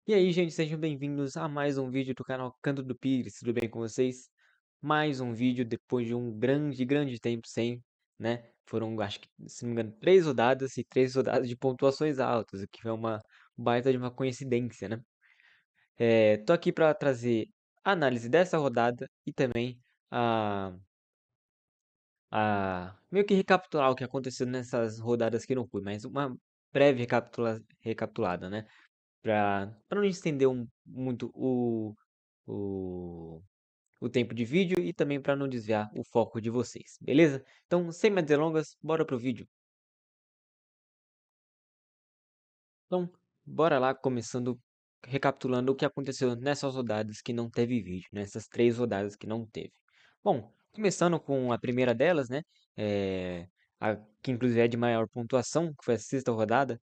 E aí, gente, sejam bem-vindos a mais um vídeo do canal Canto do Pires, tudo bem com vocês? Mais um vídeo depois de um grande tempo sem, né? Foram, acho que, se não me engano, 3 rodadas e 3 rodadas de pontuações altas, o que é uma baita de uma coincidência, né? Tô aqui para trazer a análise dessa rodada e também a, meio que recapitular o que aconteceu nessas rodadas que não fui, mas uma breve recapitulada, né? Para não estender muito o, o tempo de vídeo e também para não desviar o foco de vocês, beleza? Então, sem mais delongas, bora pro vídeo. Então, bora lá, começando recapitulando o que aconteceu nessas rodadas que não teve vídeo, nessas 3 rodadas que não teve. Bom, começando com a primeira delas, né? A que inclusive é de maior pontuação, que foi a sexta rodada,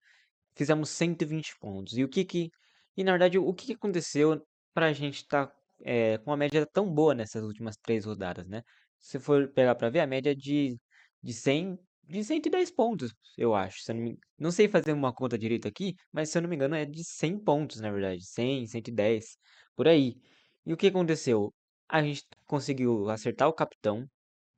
fizemos 120 pontos. E na verdade, o que que aconteceu pra gente estar com uma média tão boa nessas últimas 3 rodadas, né? Se for pegar pra ver, a média de 100, de 110 pontos, eu acho. Se eu não sei fazer uma conta direito aqui, mas se eu não me engano é de 100 pontos, na verdade. 100, 110, por aí. E o que aconteceu? A gente conseguiu acertar o capitão,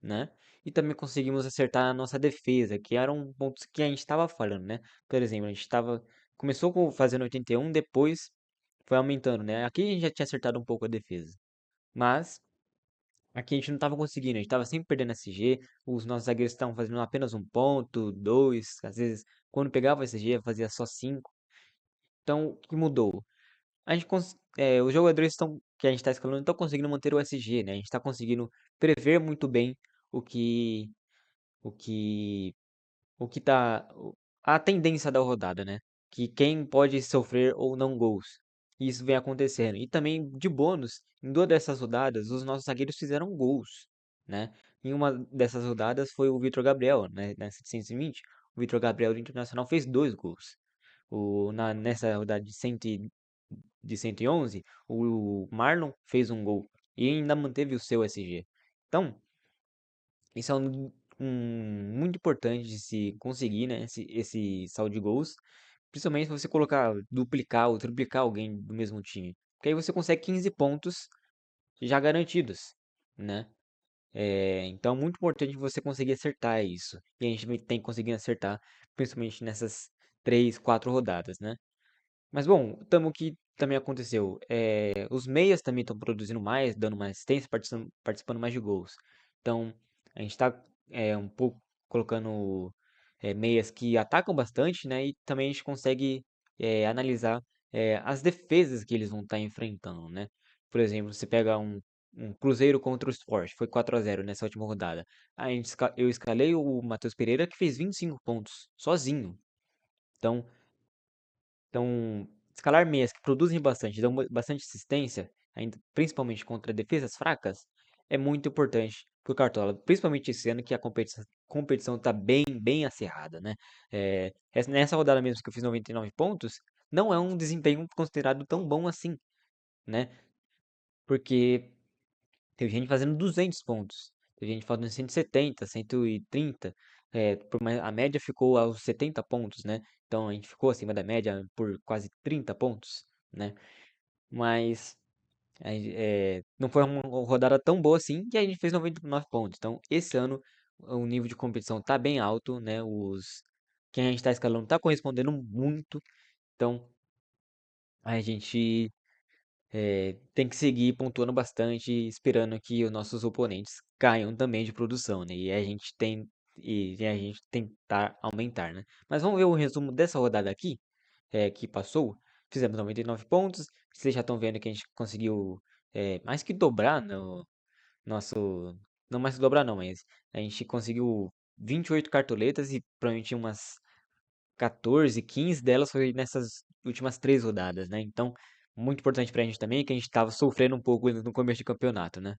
né? E também conseguimos acertar a nossa defesa, que eram pontos que a gente estava falhando, né? Por exemplo, a gente estava começou fazendo 81, depois foi aumentando, né? Aqui a gente já tinha acertado um pouco a defesa, mas aqui a gente não estava conseguindo, a gente estava sempre perdendo SG, os nossos zagueiros estavam fazendo apenas um ponto, dois, às vezes quando pegava o SG fazia só cinco. Então, o que mudou? Os jogadores que a gente está escalando estão conseguindo manter o SG, né? A gente está conseguindo prever muito bem o que o que o que tá a tendência da rodada, né? Que quem pode sofrer ou não gols. Isso vem acontecendo. E também de bônus, em 2 dessas rodadas, os nossos zagueiros fizeram gols, né? Em uma dessas rodadas foi o Vitor Gabriel, né? Na 720, o Vitor Gabriel do Internacional fez 2 gols. Nessa rodada de 111, o Marlon fez um gol e ainda manteve o seu SG. Então, isso é muito importante de se conseguir, né? Esse saldo de gols. Principalmente se você colocar, duplicar ou triplicar alguém do mesmo time. Porque aí você consegue 15 pontos já garantidos, né? Então é muito importante você conseguir acertar isso. E a gente tem conseguido acertar, principalmente nessas 3, 4 rodadas, né? Mas bom, o que também aconteceu. Os meias também estão produzindo mais, dando mais assistência, participando mais de gols. Então, a gente está um pouco colocando meias que atacam bastante, né? E também a gente consegue analisar as defesas que eles vão estar enfrentando, né? Por exemplo, você pega um Cruzeiro contra o Sport, foi 4-0 nessa última rodada. Eu escalei o Matheus Pereira que fez 25 pontos sozinho. Então, escalar meias que produzem bastante, dão bastante assistência, ainda, principalmente contra defesas fracas, é muito importante pro Cartola. Principalmente esse ano que a competição tá bem acirrada, né? Nessa rodada mesmo que eu fiz 99 pontos, não é um desempenho considerado tão bom assim, né? Porque teve gente fazendo 200 pontos. Teve gente fazendo 170, 130. A média ficou aos 70 pontos, né? Então a gente ficou acima da média por quase 30 pontos, né? Mas não foi uma rodada tão boa assim e a gente fez 99 pontos. Então esse ano o nível de competição tá bem alto, né? Quem a gente tá escalando tá correspondendo muito. Então a gente tem que seguir pontuando bastante, esperando que os nossos oponentes caiam também de produção, né? E a gente tentar aumentar, né? Mas vamos ver o resumo dessa rodada aqui, que passou. Fizemos 99 pontos. Vocês já estão vendo que a gente conseguiu mais que dobrar no nosso. Não mais que dobrar, não, mas a gente conseguiu 28 cartoletas e provavelmente umas 14, 15 delas foi nessas últimas 3 rodadas, né? Então, muito importante pra gente também, que a gente tava sofrendo um pouco no começo de campeonato, né?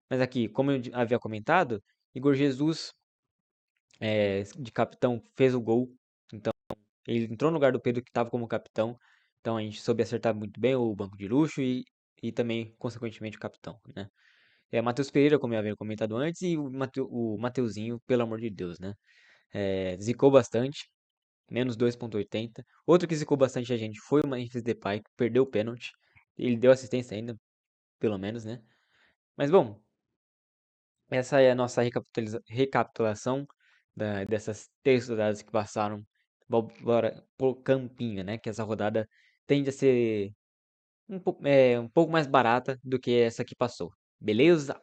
Mas aqui, como eu havia comentado, Igor Jesus, de capitão, fez o gol. Então, ele entrou no lugar do Pedro, que estava como capitão. Então, a gente soube acertar muito bem o banco de luxo e também, consequentemente, o capitão, né? Matheus Pereira, como eu havia comentado antes, e o Mateuzinho, pelo amor de Deus, né? Zicou bastante. menos 2,80. Outro que zicou bastante a gente foi o Memphis Depay, que perdeu o pênalti. Ele deu assistência ainda, pelo menos, né? Mas bom, essa é a nossa recapitulação dessas 3 rodadas que passaram. Bora pro campinho, né? Que essa rodada tende a ser um pouco mais barata do que essa que passou. Beleza?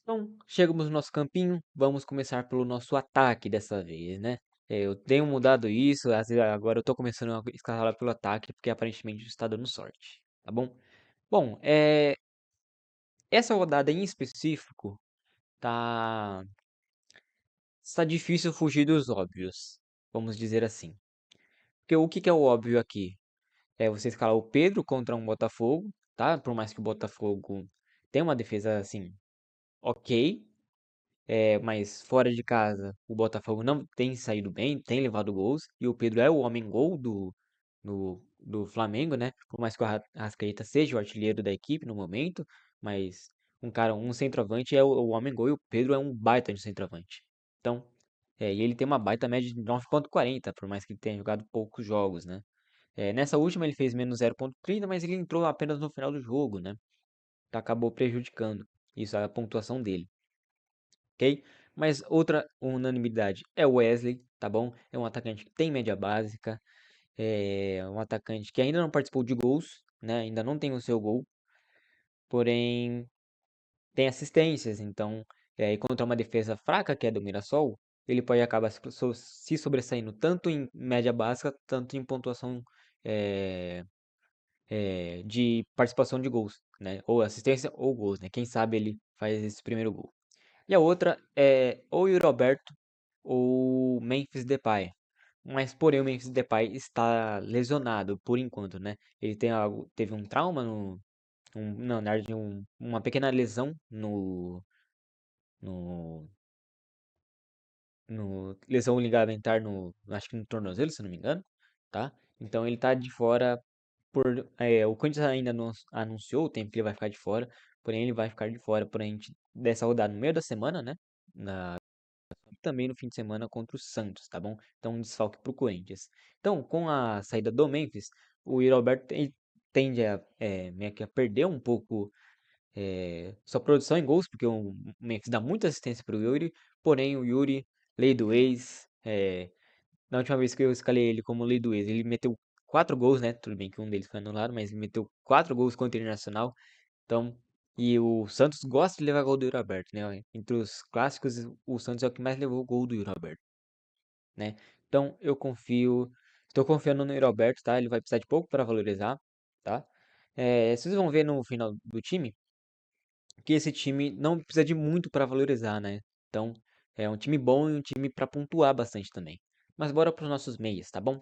Então, chegamos no nosso campinho, vamos começar pelo nosso ataque dessa vez, né? Eu tenho mudado isso, agora eu tô começando a escalar pelo ataque, porque aparentemente está dando sorte, tá bom? Bom, essa rodada em específico tá, está difícil fugir dos óbvios, vamos dizer assim. Porque o que que é o óbvio aqui? É você escalar o Pedro contra um Botafogo, tá? Por mais que o Botafogo tenha uma defesa assim, ok, mas fora de casa, o Botafogo não tem saído bem, tem levado gols, e o Pedro é o homem-gol do Flamengo, né? Por mais que o Arrascaeta seja o artilheiro da equipe no momento, mas um centroavante é o homem-gol e o Pedro é um baita de centroavante. Então, e ele tem uma baita média de 9,40, por mais que ele tenha jogado poucos jogos, né? Nessa última ele fez menos 0,30, mas ele entrou apenas no final do jogo, né? Então acabou prejudicando isso, a pontuação dele, ok? Mas outra unanimidade é o Wesley, tá bom? É um atacante que tem média básica, é um atacante que ainda não participou de gols, né? Ainda não tem o seu gol, porém tem assistências. Então, e contra uma defesa fraca que é do Mirassol, ele pode acabar se sobressaindo tanto em média básica, tanto em pontuação é, de participação de gols, né? Ou assistência ou gols, né? Quem sabe ele faz esse primeiro gol. E a outra é ou Yuri Alberto ou Memphis Depay. Mas porém o Memphis Depay está lesionado por enquanto, né? Ele teve um trauma não, na verdade uma pequena lesão no, no lesão ligamentar acho que no tornozelo, se não me engano, tá? Então ele tá de fora o Corinthians ainda não anunciou o tempo que ele vai ficar de fora, porém ele vai ficar de fora dessa rodada no meio da semana, né? Também no fim de semana contra o Santos, tá bom? Então, um desfalque pro Corinthians. Então, com a saída do Memphis, o Yuri Alberto tende a meio que a perder um pouco sua produção em gols, porque o Memphis dá muita assistência pro Yuri, porém o Yuri, lei do ex, na última vez que eu escalei ele como lei do ex, ele meteu 4 gols, né? Tudo bem que um deles foi anulado, mas ele meteu 4 gols contra o Internacional. Então, e o Santos gosta de levar gol do Yuri Alberto, né? Entre os clássicos, o Santos é o que mais levou gol do Yuri Alberto, né? Então, estou confiando no Yuri Alberto, tá? Ele vai precisar de pouco para valorizar, tá? Vocês vão ver no final do time que esse time não precisa de muito para valorizar, né? Então, é um time bom e um time para pontuar bastante também. Mas bora para os nossos meias, tá bom?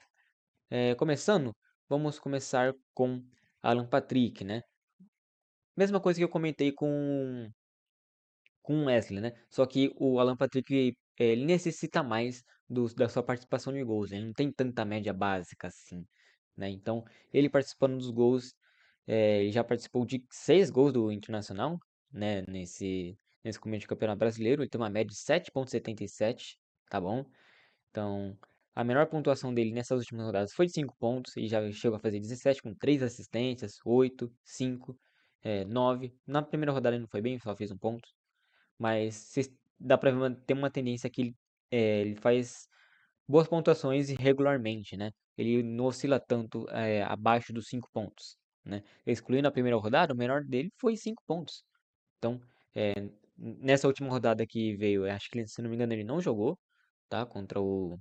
Começando, vamos começar com Alan Patrick, né? Mesma coisa que eu comentei com o Wesley, né? Só que o Alan Patrick ele necessita mais da sua participação de gols. Ele não tem tanta média básica assim, né? Então, ele participando dos gols, ele já participou de 6 gols do Internacional, né? Nesse começo de Campeonato Brasileiro. Ele tem uma média de 7,77, tá bom? Então, a menor pontuação dele nessas últimas rodadas foi de 5 pontos e já chegou a fazer 17 com 3 assistências, 8, 5, 9. Na primeira rodada ele não foi bem, só fez um ponto. Mas dá pra ver ter uma tendência que ele faz boas pontuações regularmente, né? Ele não oscila tanto abaixo dos 5 pontos, né? Excluindo a primeira rodada, o menor dele foi 5 pontos. Então, nessa última rodada que veio, acho que, se não me engano, ele não jogou, tá? Contra o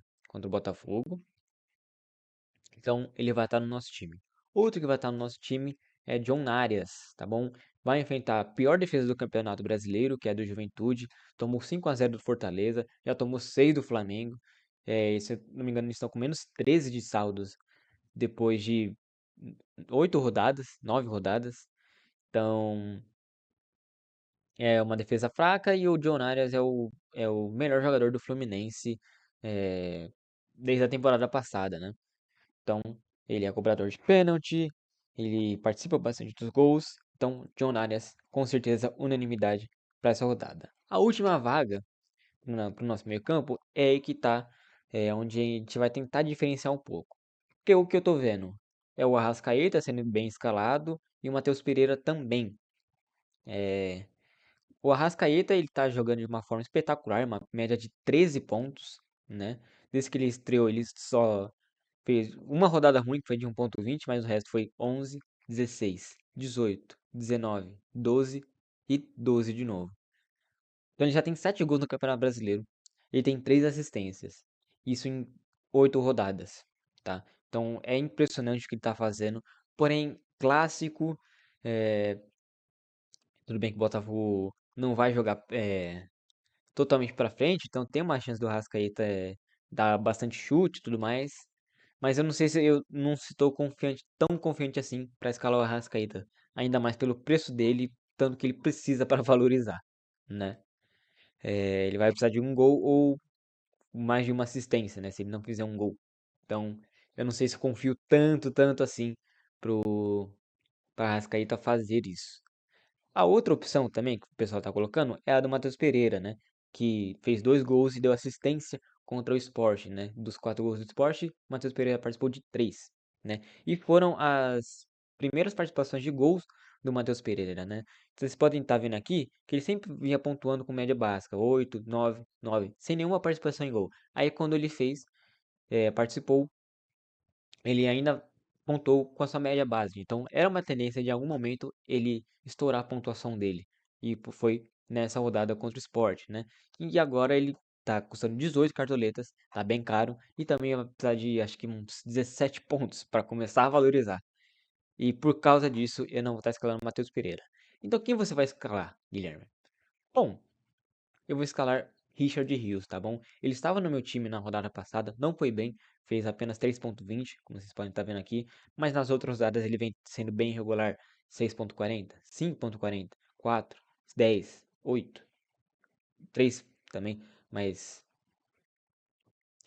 Botafogo. Então, ele vai estar no nosso time. Outro que vai estar no nosso time é John Arias, tá bom? Vai enfrentar a pior defesa do Campeonato Brasileiro, que é a do Juventude. Tomou 5-0 do Fortaleza, já tomou 6 do Flamengo. Se eu não me engano, eles estão com menos 13 de saldos depois de 8 rodadas, 9 rodadas. Então, é uma defesa fraca e o John Arias é o melhor jogador do Fluminense é, desde a temporada passada, né? Então, ele é cobrador de pênalti, ele participa bastante dos gols. Então, John Arias, com certeza, unanimidade para essa rodada. A última vaga para o nosso meio-campo é aí que está onde a gente vai tentar diferenciar um pouco. Porque o que eu tô vendo é o Arrascaeta sendo bem escalado e o Matheus Pereira também. O Arrascaeta, ele tá jogando de uma forma espetacular, uma média de 13 pontos, né? Desde que ele estreou, ele só fez uma rodada ruim, que foi de 1,20, mas o resto foi 11, 16, 18, 19, 12 e 12 de novo. Então ele já tem 7 gols no Campeonato Brasileiro. Ele tem 3 assistências. Isso em 8 rodadas, tá? Então é impressionante o que ele tá fazendo. Porém, clássico, é, tudo bem que o Botafogo não vai jogar totalmente pra frente, então tem uma chance do Arrascaeta dar bastante chute e tudo mais. Mas eu não sei se eu não estou confiante, tão confiante assim pra escalar o Arrascaeta. Ainda mais pelo preço dele, tanto que ele precisa para valorizar, né? Ele vai precisar de um gol ou mais de uma assistência, né? Se ele não fizer um gol. Então, eu não sei se eu confio tanto assim pro Arrascaeta fazer isso. A outra opção também que o pessoal tá colocando é a do Matheus Pereira, né? Que fez 2 gols e deu assistência contra o Sport, né? Dos 4 gols do Sport, o Matheus Pereira participou de 3, né? E foram as primeiras participações de gols do Matheus Pereira, né? Vocês podem estar vendo aqui que ele sempre vinha pontuando com média básica, 8, 9, 9, sem nenhuma participação em gol. Aí quando ele participou, ele ainda pontuou com a sua média base. Então, era uma tendência de em algum momento ele estourar a pontuação dele. E foi nessa rodada contra o Sport, né? E agora ele tá custando 18 cartoletas, tá bem caro. E também vai precisar de acho que uns 17 pontos para começar a valorizar. E por causa disso, eu não vou estar escalando o Matheus Pereira. Então, quem você vai escalar, Guilherme? Bom, eu vou escalar Richard Rios, tá bom? Ele estava no meu time na rodada passada, não foi bem, fez apenas 3,20, como vocês podem estar vendo aqui, mas nas outras rodadas ele vem sendo bem regular, 6,40, 5,40, 4, 10, 8, 3 também, mas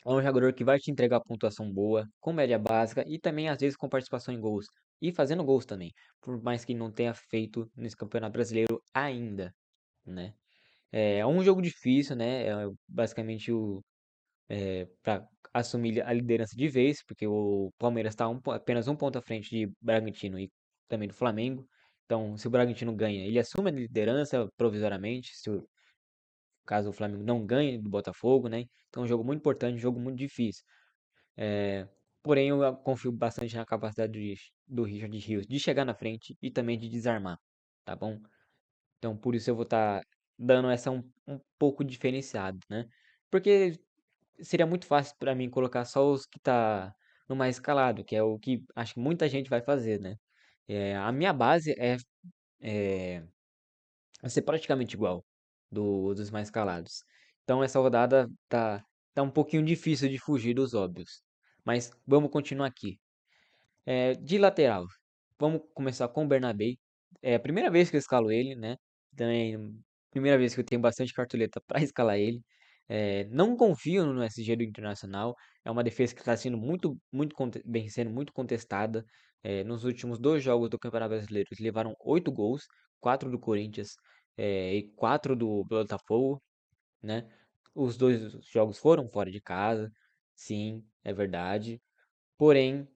é um jogador que vai te entregar pontuação boa, com média básica e também às vezes com participação em gols e fazendo gols também, por mais que não tenha feito nesse Campeonato Brasileiro ainda, né? É um jogo difícil, né? É basicamente para assumir a liderança de vez, porque o Palmeiras está apenas um ponto à frente de Bragantino e também do Flamengo. Então, se o Bragantino ganha, ele assume a liderança provisoriamente, caso o Flamengo não ganhe do Botafogo, né? Então, é um jogo muito importante, um jogo muito difícil. É, porém, eu confio bastante na capacidade do Richard Rios de chegar na frente e também de desarmar, tá bom? Então, por isso eu vou estar dando essa um pouco diferenciado, né? Porque seria muito fácil para mim colocar só os que tá no mais escalado, que é o que acho que muita gente vai fazer, né? A minha base vai ser praticamente igual dos mais escalados. Então essa rodada tá um pouquinho difícil de fugir dos óbvios. Mas vamos continuar aqui. De lateral, vamos começar com o Bernabé. É a primeira vez que eu escalo ele, né? Também, primeira vez que eu tenho bastante cartoleta para escalar ele. Não confio no SG do Internacional. É uma defesa que está sendo bem sendo muito contestada. Nos últimos 2 jogos do Campeonato Brasileiro, eles levaram 8 gols, 4 do Corinthians, e 4 do Botafogo, né? Os 2 jogos foram fora de casa, sim, é verdade. Porém,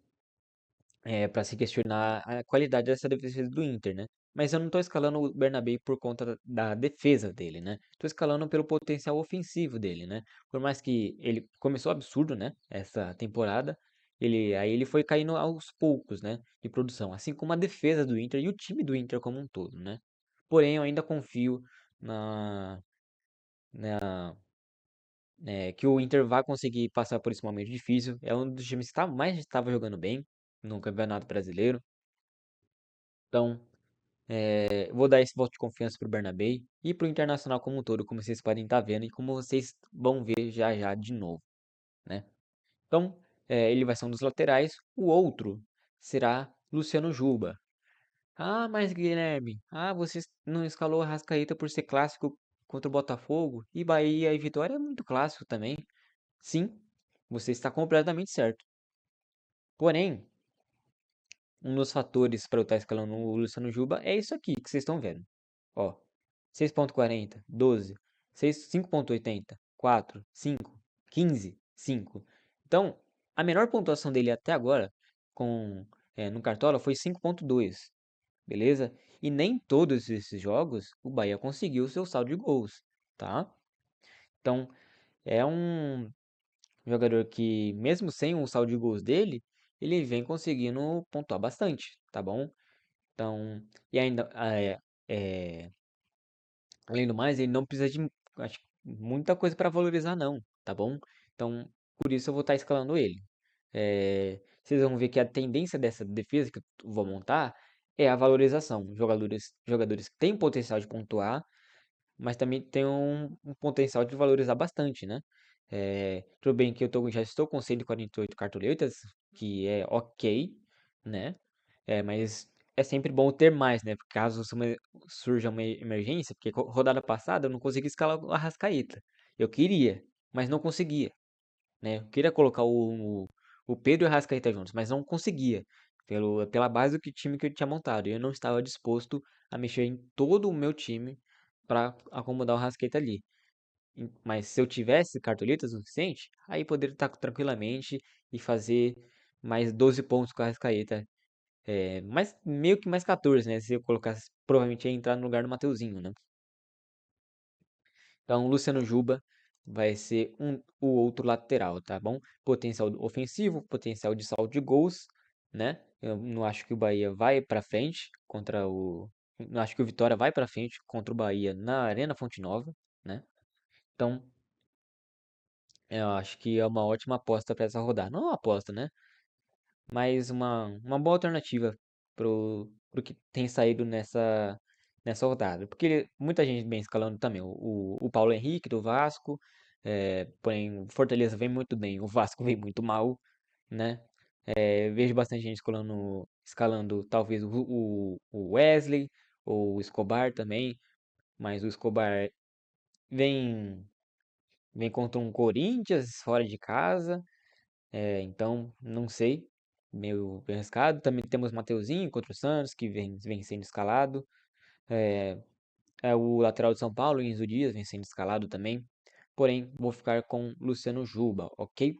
para se questionar a qualidade dessa defesa do Inter, né? Mas eu não tô escalando o Bernabé por conta da defesa dele, né? Tô escalando pelo potencial ofensivo dele, né? Por mais que ele começou absurdo, né? Essa temporada, aí ele foi caindo aos poucos, né? De produção, assim como a defesa do Inter e o time do Inter como um todo, né? Porém, eu ainda confio na, que o Inter vai conseguir passar por esse momento difícil. É um dos times que mais estava jogando bem no Campeonato Brasileiro. Então, vou dar esse voto de confiança pro Bernabé e pro Internacional como um todo, como vocês podem estar vendo e como vocês vão ver já já de novo, né? Então, ele vai ser um dos laterais. O outro será Luciano Juba. Ah, mas Guilherme, você não escalou a Rascaeta por ser clássico contra o Botafogo? E Bahia e Vitória é muito clássico também. Sim, você está completamente certo. Porém, um dos fatores para eu estar escalando o Luciano Juba é isso aqui que vocês estão vendo. Ó, 6,40, 12, 5,80, 4, 5, 15. 5. Então, a menor pontuação dele até agora no Cartola foi 5,2, beleza? E nem todos esses jogos o Bahia conseguiu o seu saldo de gols, tá? Então, é um jogador que, mesmo sem o saldo de gols dele, ele vem conseguindo pontuar bastante, tá bom? Então, e ainda, é, além do mais, ele não precisa de acho, muita coisa para valorizar, não, tá bom? Então, por isso eu vou estar escalando ele. Vocês vão ver que a tendência dessa defesa que eu vou montar é a valorização. Jogadores que têm potencial de pontuar, mas também tem um potencial de valorizar bastante, né? Tudo bem que já estou com 148 cartoletas, que é ok, né? Mas é sempre bom ter mais, né? Caso surja uma emergência, porque rodada passada eu não consegui escalar o Arrascaeta. Eu queria, mas não conseguia, né? Eu queria colocar o Pedro e o Arrascaeta juntos, mas não conseguia. Pela base do time que eu tinha montado. E eu não estava disposto a mexer em todo o meu time para acomodar o Arrascaeta ali. Mas se eu tivesse cartoletas o suficiente, aí poderia estar tranquilamente e fazer mais 12 pontos com o Arrascaeta. Mas meio que mais 14, né? Se eu colocasse, provavelmente ia entrar no lugar do Mateuzinho, né? Então, o Luciano Juba vai ser o outro lateral, tá bom? Potencial ofensivo, potencial de saldo de gols, né? Eu não acho que o Bahia vai para frente contra o. Não acho que o Vitória vai para frente contra o Bahia na Arena Fonte Nova, né? Então, eu acho que é uma ótima aposta para essa rodada. Não é uma aposta, né? Mas uma boa alternativa pro que tem saído nessa rodada. Porque muita gente vem escalando também. O Paulo Henrique do Vasco, porém o Fortaleza vem muito bem, o Vasco vem muito mal, né? Vejo bastante gente escalando talvez o Wesley ou o Escobar também, mas o Escobar vem, vem contra um Corinthians fora de casa. Então, não sei. Meio bem arriscado. Também temos Mateuzinho contra o Santos, que vem sendo escalado. O lateral de São Paulo, Enzo Dias, vem sendo escalado também. Porém, vou ficar com Luciano Juba, ok?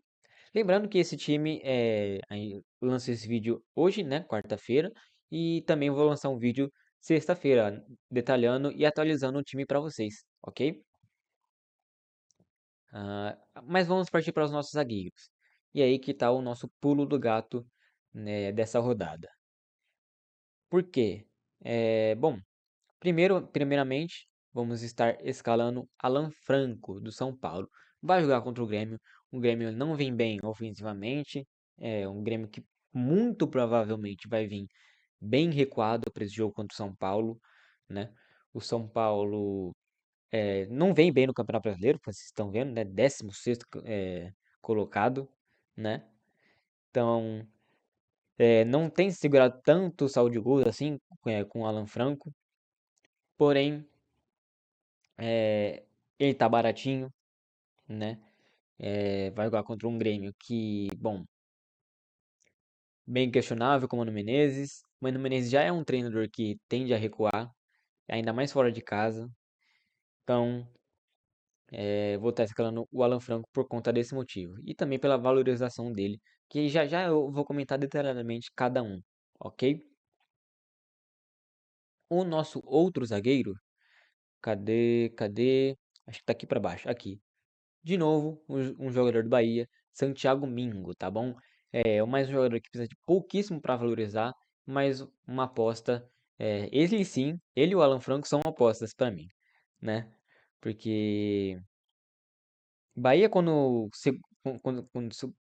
Lembrando que esse time eu lancei esse vídeo hoje, né? Quarta-feira. E também vou lançar um vídeo sexta-feira, detalhando e atualizando o time para vocês, ok? Mas vamos partir para os nossos zagueiros. E aí que tá o nosso pulo do gato, né, dessa rodada. Por quê? Bom, primeiramente, vamos estar escalando Alan Franco, do São Paulo. Vai jogar contra o Grêmio. O Grêmio não vem bem ofensivamente. É um Grêmio que muito provavelmente vai vir bem recuado para esse jogo contra o São Paulo, né? O São Paulo não vem bem no Campeonato Brasileiro, como vocês estão vendo, né? 16º colocado, né? Então, não tem segurado tanto o saldo de gols assim com o Alan Franco. Porém, ele tá baratinho, né? Vai jogar contra um Grêmio que, bom, bem questionável como o Mano Menezes. O Mano Menezes já é um treinador que tende a recuar, ainda mais fora de casa. Então, vou estar escalando o Alan Franco por conta desse motivo. E também pela valorização dele, que já já eu vou comentar detalhadamente cada um, ok? O nosso outro zagueiro, cadê? Acho que tá aqui pra baixo, aqui. De novo, um jogador do Bahia, Santiago Mingo, tá bom? Mais um jogador que precisa de pouquíssimo para valorizar, mas uma aposta. Ele sim, ele e o Alan Franco são apostas para mim, né? Porque Bahia, quando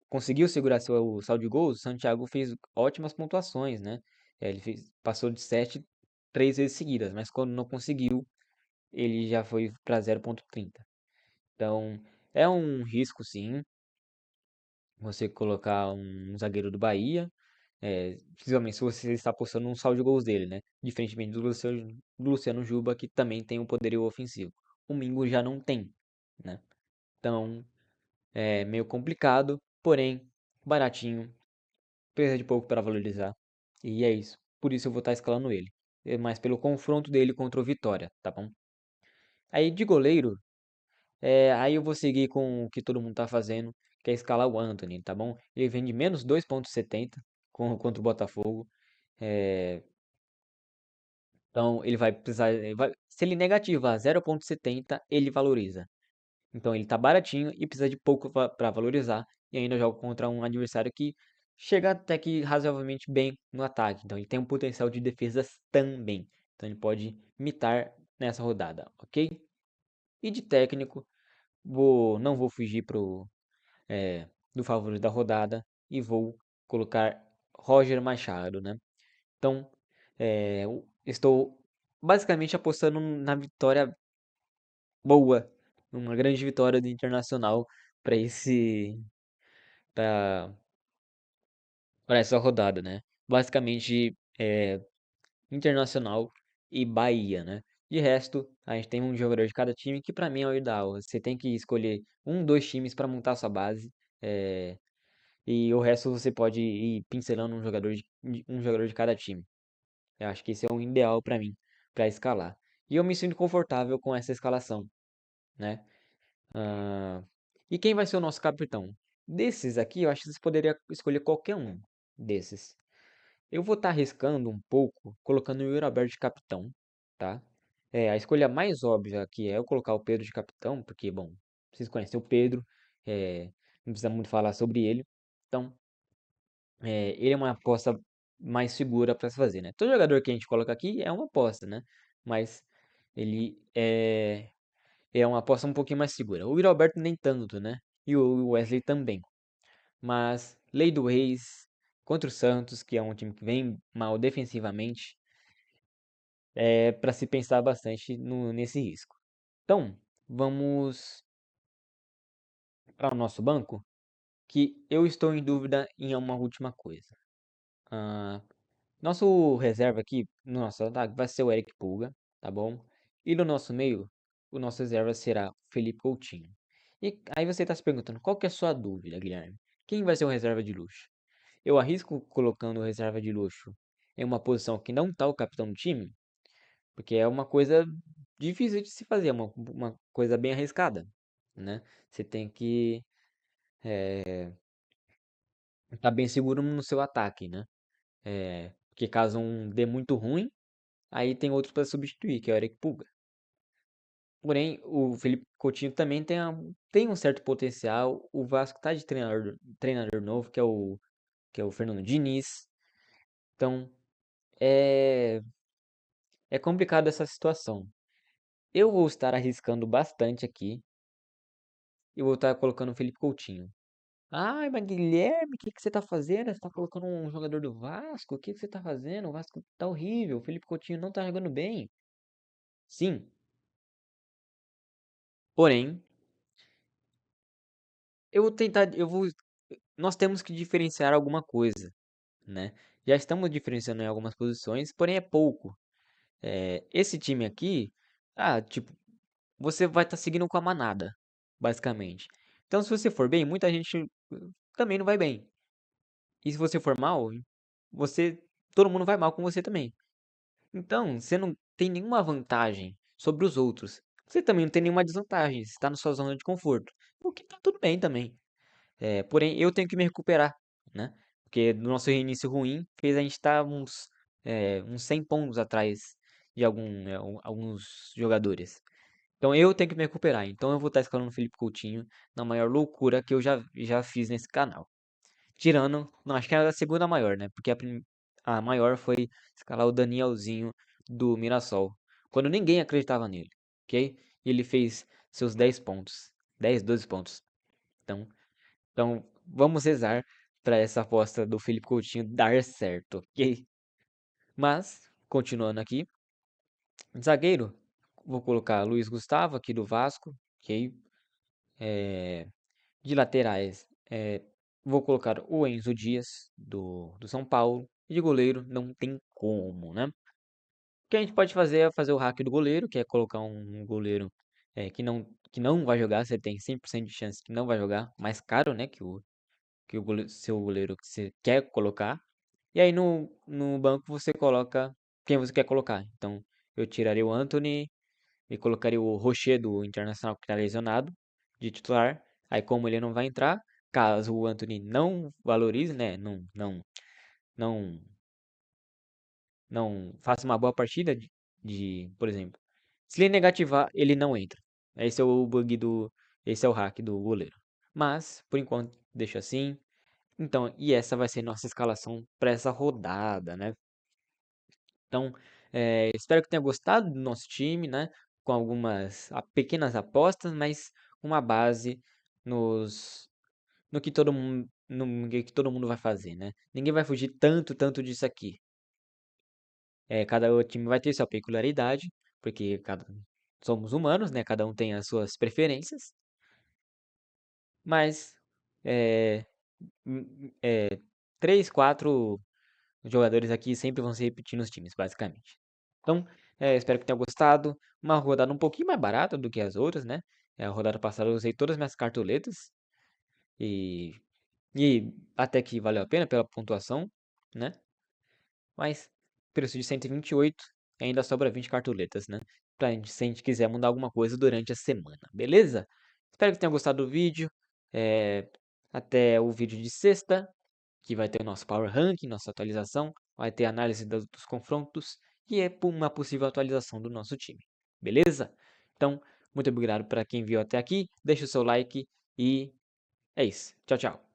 conseguiu segurar seu saldo de gols, Santiago fez ótimas pontuações, né? Passou de 7 3 vezes seguidas, mas quando não conseguiu, ele já foi para 0,30. Então, é um risco sim, você colocar um zagueiro do Bahia, principalmente se você está apostando no saldo de gols dele, né? Diferentemente do Luciano Juba, que também tem um poderio ofensivo. O Mingo já não tem, né? Então, é meio complicado, porém, baratinho, precisa de pouco para valorizar. E é isso. Por isso eu vou estar escalando ele. É mais pelo confronto dele contra o Vitória, tá bom? Aí de goleiro, aí eu vou seguir com o que todo mundo tá fazendo, quer escalar o Antony, tá bom? Ele vem de menos 2,70 contra o Botafogo. É, então ele vai precisar. Se ele negativar 0,70, ele valoriza. Então ele tá baratinho e precisa de pouco para valorizar. E ainda joga contra um adversário que chega até que razoavelmente bem no ataque. Então ele tem um potencial de defesas também. Então ele pode imitar nessa rodada, ok? E de técnico, não vou fugir do favorito da rodada e vou colocar Roger Machado, né? Então, estou basicamente apostando na vitória boa, uma grande vitória do Internacional para esse para para essa rodada, né? Basicamente Internacional e Bahia, né? De resto, a gente tem um jogador de cada time que para mim é o ideal. Você tem que escolher um, dois times para montar sua base. é, E o resto você pode ir pincelando um jogador de cada time. Eu acho que esse é o ideal para mim, para escalar. E eu me sinto confortável com essa escalação, né? Ah, e quem vai ser o nosso capitão? Desses aqui, eu acho que você poderia escolher qualquer um desses. Eu vou estar arriscando um pouco, colocando o Yuri Alberto de capitão, tá? A escolha mais óbvia aqui é eu colocar o Pedro de capitão, porque, bom, vocês conhecem o Pedro, não precisa muito falar sobre ele. Então, ele é uma aposta mais segura para se fazer, né? Todo jogador que a gente coloca aqui é uma aposta, né? Mas ele é uma aposta um pouquinho mais segura. O Yuri Alberto nem tanto, né? E o Wesley também. Mas lei do ex contra o Santos, que é um time que vem mal defensivamente, é para se pensar bastante nesse risco. Então, vamos para o nosso banco, que eu estou em dúvida em uma última coisa. Ah, Nosso reserva aqui, no nosso ataque, vai ser o Eric Pulga, tá bom? E no nosso meio, o nosso reserva será o Felipe Coutinho. E aí você está se perguntando, qual que é a sua dúvida, Guilherme? Quem vai ser o reserva de luxo? Eu arrisco colocando o reserva de luxo em uma posição que não está o capitão do time, porque é uma coisa difícil de se fazer, uma coisa bem arriscada, né? Você tem que estar bem seguro no seu ataque, né? Porque caso um dê muito ruim, aí tem outro para substituir, que é o Eric Pulga. Porém, o Felipe Coutinho também tem um certo potencial. O Vasco tá de treinador novo, que é o Fernando Diniz. Então, é, é complicado essa situação. Eu vou estar arriscando bastante aqui e vou estar colocando o Felipe Coutinho. Ai, mas Guilherme, o que que você tá fazendo? Você tá colocando um jogador do Vasco? O que que você tá fazendo? O Vasco tá horrível. O Felipe Coutinho não tá jogando bem. Sim, porém, nós temos que diferenciar alguma coisa, né? Já estamos diferenciando em algumas posições, porém é pouco. Esse time aqui, tipo, você vai estar seguindo com a manada, basicamente. Então, se você for bem, muita gente também não vai bem. E se você for mal, você, todo mundo vai mal com você também. Então, você não tem nenhuma vantagem sobre os outros. Você também não tem nenhuma desvantagem. Você está na sua zona de conforto. O que tá tudo bem também. Porém, eu tenho que me recuperar, né? Porque no nosso início ruim fez a gente estar uns 100 pontos atrás de alguns jogadores. Então eu tenho que me recuperar. Então eu vou estar escalando o Felipe Coutinho na maior loucura que eu já fiz nesse canal. Tirando, não, acho que era a segunda maior, né? Porque a maior foi escalar o Danielzinho do Mirassol. Quando ninguém acreditava nele, ok? E ele fez seus 10 pontos. 10, 12 pontos. Então, então vamos rezar para essa aposta do Felipe Coutinho dar certo, ok? Mas, continuando aqui, zagueiro, vou colocar Luiz Gustavo aqui do Vasco, ok? De laterais, vou colocar o Enzo Dias do São Paulo. E de goleiro, não tem como, né? O que a gente pode fazer é fazer o hack do goleiro, que é colocar um goleiro que não vai jogar, você tem 100% de chance que não vai jogar, mais caro, né, que o seu goleiro que você quer colocar. E aí no banco você coloca quem você quer colocar. Então eu tiraria o Anthony e colocaria o Rocher do Internacional que está lesionado de titular. Aí como ele não vai entrar, caso o Anthony não valorize, né? Não, não faça uma boa partida por exemplo, se ele negativar, ele não entra. Esse é o bug esse é o hack do goleiro. Mas, por enquanto, deixa assim. Então, e essa vai ser nossa escalação para essa rodada, né? Então, espero que tenha gostado do nosso time, né? Com algumas pequenas apostas, mas uma base nos, no que todo mundo, no que todo mundo vai fazer, né? Ninguém vai fugir tanto disso aqui. Cada time vai ter sua peculiaridade, porque somos humanos, né? Cada um tem as suas preferências, mas é, é, 3, 4 jogadores aqui sempre vão se repetir nos times, basicamente. Então, espero que tenha gostado. Uma rodada um pouquinho mais barata do que as outras, né? A rodada passada eu usei todas as minhas cartoletas e, e até que valeu a pena pela pontuação, né? Mas preço de 128 ainda sobra 20 cartoletas, né? Se a gente quiser mudar alguma coisa durante a semana, beleza? Espero que tenha gostado do vídeo. É, Até o vídeo de sexta, que vai ter o nosso Power Ranking, nossa atualização, vai ter análise dos confrontos e uma possível atualização do nosso time. Beleza? Então, muito obrigado para quem viu até aqui. Deixa o seu like e é isso. Tchau, tchau.